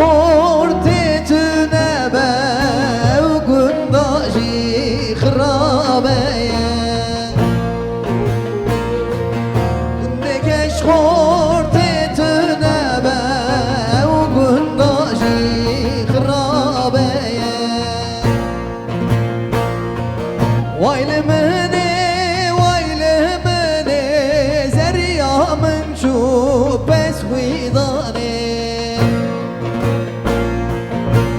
خورتی تنبه و گنداجی خرابه گندکش خورتی تنبه و گنداجی خرابه وایل منی زریا من شو بس ویدانه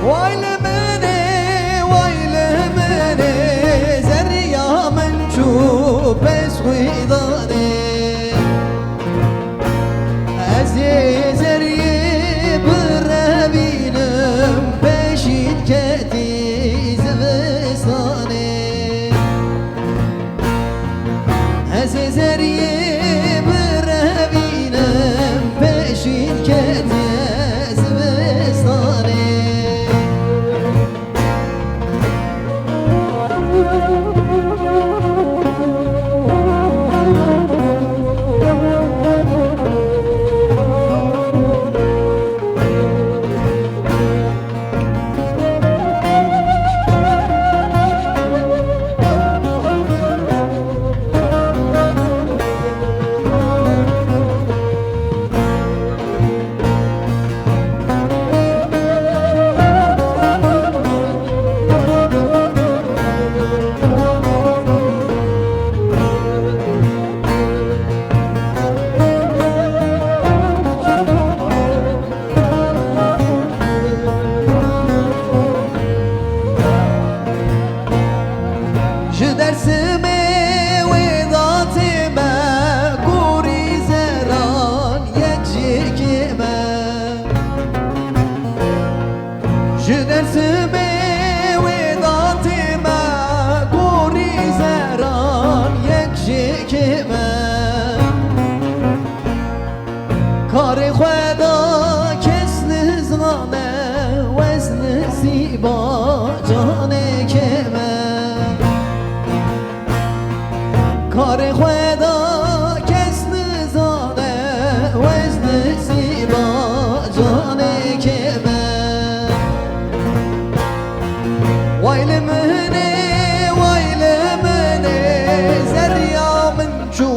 وایل منی زریا من شو بس ویدانه از زری بربینم بشین کتی زوستانه از زری بربینم بشین کتی زوستانه درسمه وداتي ما قوري زران يكشك ما كاري خدا كسن زغانه وزن سيبا جانك ما كاري خدا كسن زغانه وزن سيبا جانك ما وایل منی زریا من شو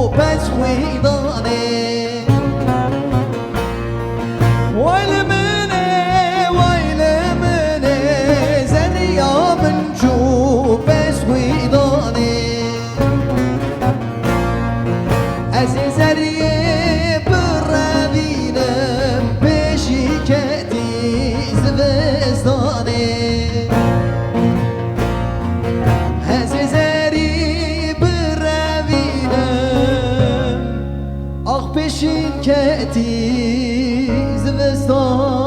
بس ویدانه وایل منی زریا من شو بس ویدانه از زریه بربینم بشی کتی زوستانه بشین کتی زوستان